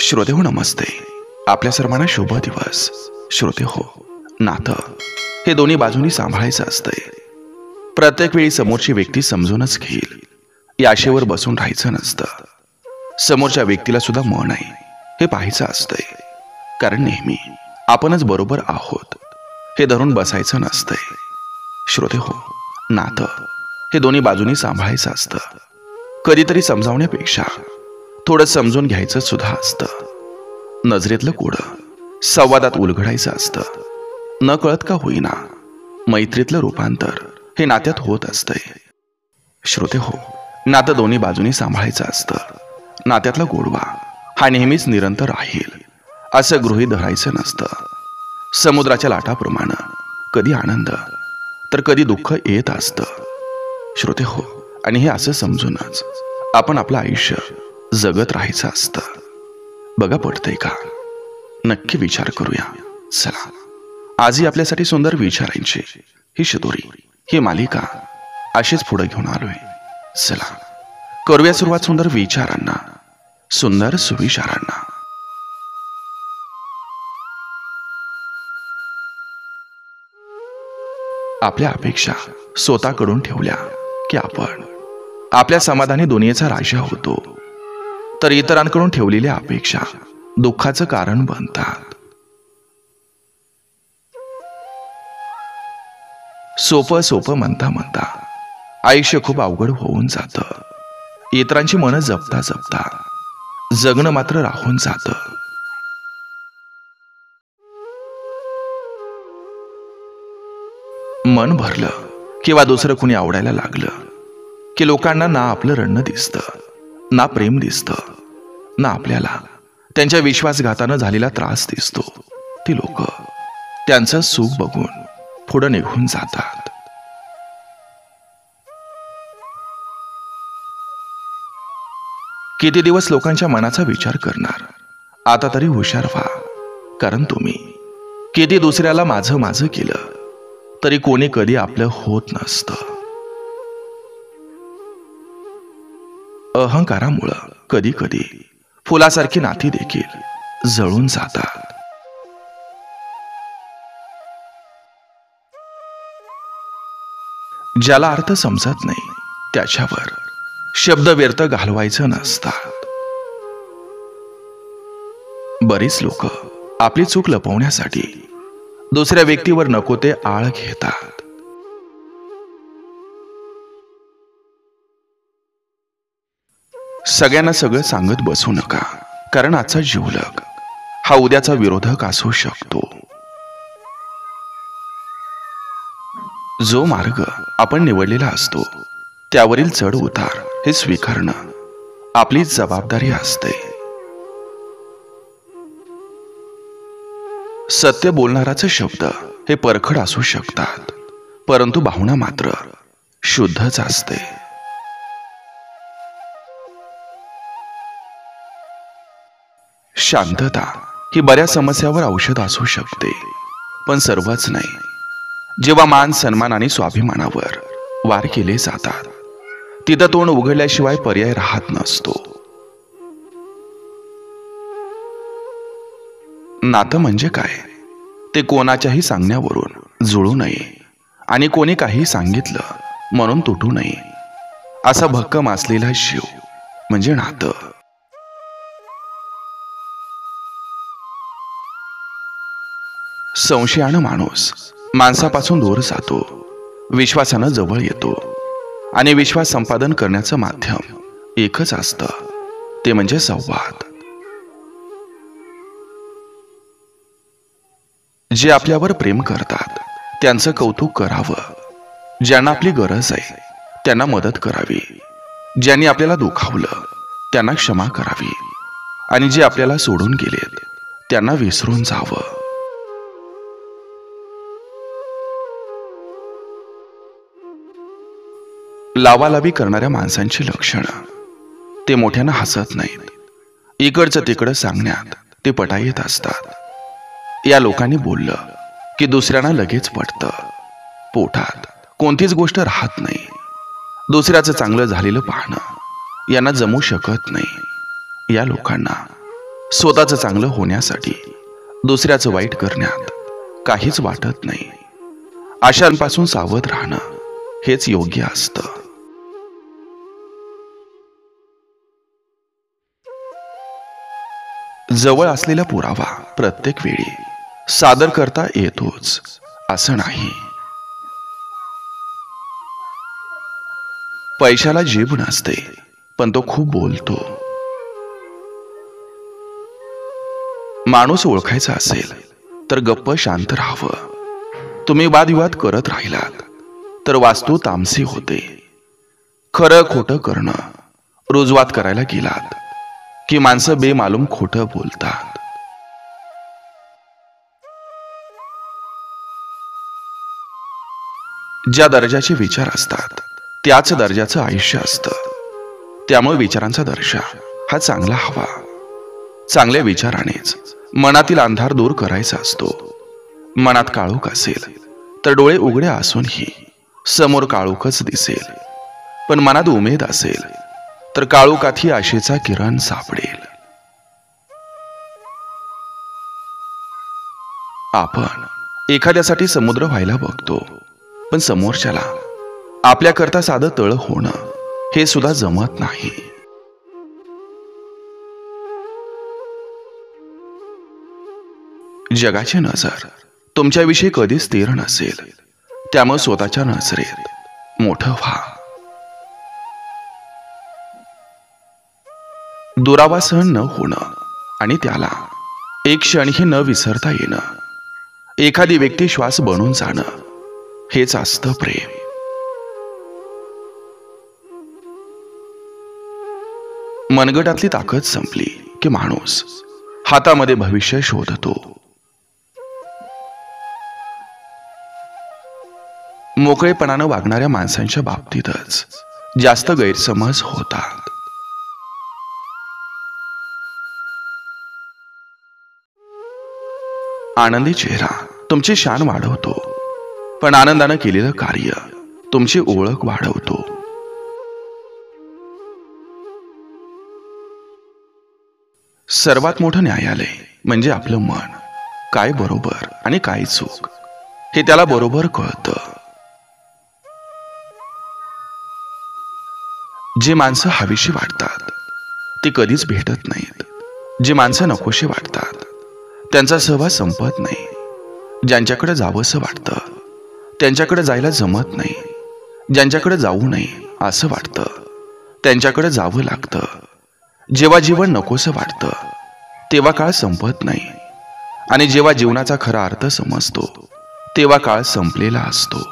श्रोते हो नमस्ते. आपल्या सर्वांना शुभ दिवस. श्रोते हो, नातं हे दोन्ही बाजूनी सांभाळायचं असतंय. प्रत्येक वेळी समोरची व्यक्ती समजूनच घेईल या आशेवर बसून राहायचं नसतं. समोरच्या व्यक्तीला सुद्धा मन आहे हे पाहायचं असतंय. कारण नेहमी आपणच बरोबर आहोत हे धरून बसायचं नसतंय. श्रोते हो, नातं हे दोन्ही बाजूनी सांभाळायचं असतं. कधीतरी समजावण्यापेक्षा थोडं समजून घ्यायचं सुद्धा असतं. नजरेतलं कोडं संवादात उलगडायचं असतं. न कळत का होईना मैत्रीतलं रूपांतर हे नात्यात होत असतंय. श्रोते हो, नातं दोन्ही बाजूनी सांभाळायचं असतं. नात्यातला गोडवा हा नेहमीच निरंतर राहील असं गृहीत धरायचं नसतं. समुद्राच्या लाटाप्रमाणे कधी आनंद तर कधी दुःख येत असतं. श्रोते हो, आणि हे असं समजूनच आपण आपलं आयुष्य जगत राहायचं असतं. बघा, पडतंय का? नक्की विचार करूया. चला, आजही आपल्यासाठी सुंदर विचारांची ही शिदोरी, ही मालिका अशीच पुढे घेऊन आलोय. चला, करूया सुरुवात सुंदर विचारांना, सुंदर सुविचारांना. आपल्या अपेक्षा स्वतःकडून ठेवल्या की आपण आपल्या समाधानी दुनियेचा राजा होतो, तर इतरांकडून ठेवलेल्या अपेक्षा दुःखाचं कारण बनतात. सोपं सोपं म्हणता म्हणता आयुष्य खूप अवघड होऊन जातं. इतरांची मनं जपता जपता जगणं मात्र राहून जातं. मन भरलं किंवा दुसरं कुणी आवडायला लागलं की लोकांना ना आपलं रडणं दिसतं, ना प्रेम दिसतं, ना आपल्याला त्यांच्या विश्वासघातानं झालेला त्रास दिसतो. ती लोक त्यांचं सुख बघून पुढं निघून जातात. किती दिवस लोकांच्या मनाचा विचार करणार? आता तरी हुशार व्हा. कारण तुम्ही किती दुसऱ्याला माझं माझं केलं तरी कोणी कधी आपलं होत नसतं. अहंकारामुळं कधी कधी फुलासारखी नाती देखील जळून जातात. ज्याला अर्थ समजत नाही त्याच्यावर शब्द व्यर्थ घालवायचं नसतात. बरीच लोक आपली चूक लपवण्यासाठी दुसऱ्या व्यक्तीवर नको ते आळ घेतात. सगळ्यांना सगळं सांगत बसू नका, कारण आजचा जिवलग हा उद्याचा विरोधक असू शकतो. जो मार्ग आपण निवडलेला असतो त्यावरील चढ उतार हे स्वीकारणं आपली जबाबदारी असते. सत्य बोलणाराचे शब्द हे परखड असू शकतात, परंतु भावना मात्र शुद्धच असते. शांतता ही बऱ्याच समस्यावर औषध असू शकते, पण सर्वच नाही. जेव्हा मान सन्मान आणि स्वाभिमानावर वार केले जातात तिथं तोंड उघडल्याशिवाय पर्याय राहत नसतो. नातं म्हणजे काय ते कोणाच्याही सांगण्यावरून जुळू नये आणि कोणी काही सांगितलं म्हणून तुटू नये असा भक्कम असलेला जीव म्हणजे नातं. संशयानं माणूस माणसापासून दूर जातो, विश्वासानं जवळ येतो आणि विश्वास संपादन करण्याचं माध्यम एकच असतं, ते म्हणजे संवाद. जे आपल्यावर प्रेम करतात त्यांचं कौतुक करावं. ज्यांना आपली गरज आहे त्यांना मदत करावी. ज्यांनी आपल्याला दुखावलं त्यांना क्षमा करावी आणि जे आपल्याला सोडून गेलेत त्यांना विसरून जावं. लावालावी करणाऱ्या माणसांची लक्षणं, ते मोठ्यानं हसत नाहीत. इकडचं तिकडं सांगण्यात ते पटाईत असतात. या लोकांनी बोललं की दुसऱ्यांना लगेच पटतं. पोटात कोणतीच गोष्ट राहत नाही. दुसऱ्याचं चांगलं झालेलं पाहणं यांना जमू शकत नाही. या लोकांना स्वतःचं चांगलं होण्यासाठी दुसऱ्याचं वाईट करण्यात काहीच वाटत नाही. अशांपासून सावध राहणं हेच योग्य असतं. जवळ असलेला पुरावा प्रत्येक वेळी सादर करता येतोच असं नाही. पैशाला जीभ नसते, पण तो खूप बोलतो. माणूस ओळखायचा असेल तर गप्प शांत राहावं. तुम्ही वादविवाद करत राहिलात तर वास्तू तामसी होते. खरं खोटं करणं रुजवात करायला गेलात की माणसं बेमालूम खोटं बोलतात. ज्या दर्जाचे विचार असतात त्याच दर्जाचं आयुष्य असतं. त्यामुळे विचारांचा दर्जा हा चांगला हवा. चांगल्या विचारानेच मनातील अंधार दूर करायचा असतो. मनात काळोख असेल तर डोळे उघडे असूनही समोर काळोखच दिसेल, पण मनात उमेद असेल तर काळोखातही आशेचा किरण सापडेल. आपण एखाद्यासाठी समुद्र व्हायला बघतो, पण समोरच्याला आपल्याकरता साधं तळ होणं हे सुद्धा जमत नाही. जगाची नजर तुमच्याविषयी कधीच स्थिर नसेल. त्यामुळे स्वतःच्या नजरेत मोठं व्हा. दुरावा सहन न होणं आणि त्याला एक क्षणही न विसरता येणं, एखादी व्यक्ती श्वास बनून जाणं हेच असतं प्रेम. मनगटातली ताकद संपली की माणूस हातामध्ये भविष्य शोधतो. मोकळेपणानं वागणाऱ्या माणसांच्या बाबतीतच जास्त गैरसमज होतात. आनंदी चेहरा तुमची शान वाढवतो, पण आनंदानं केलेलं कार्य तुमची ओळख वाढवतो. सर्वात मोठं न्यायालय म्हणजे आपलं मन. काय बरोबर आणि काय चूक हे त्याला बरोबर कळतं. जे माणसं हवीशी वाटतात ते कधीच भेटत नाहीत. जे माणसं नकोशी वाटतात त्यांचा सहवास संपत नाही. ज्यांच्याकडे जावंसं वाटतं त्यांच्याकडे जायला जमत नाही. ज्यांच्याकडे जाऊ नये असं वाटतं त्यांच्याकडे जावं लागतं. जेव्हा जीवन नकोसं वाटतं तेव्हा काळ संपत नाही, आणि जेव्हा जीवनाचा खरा अर्थ समजतो तेव्हा काळ संपलेला असतो.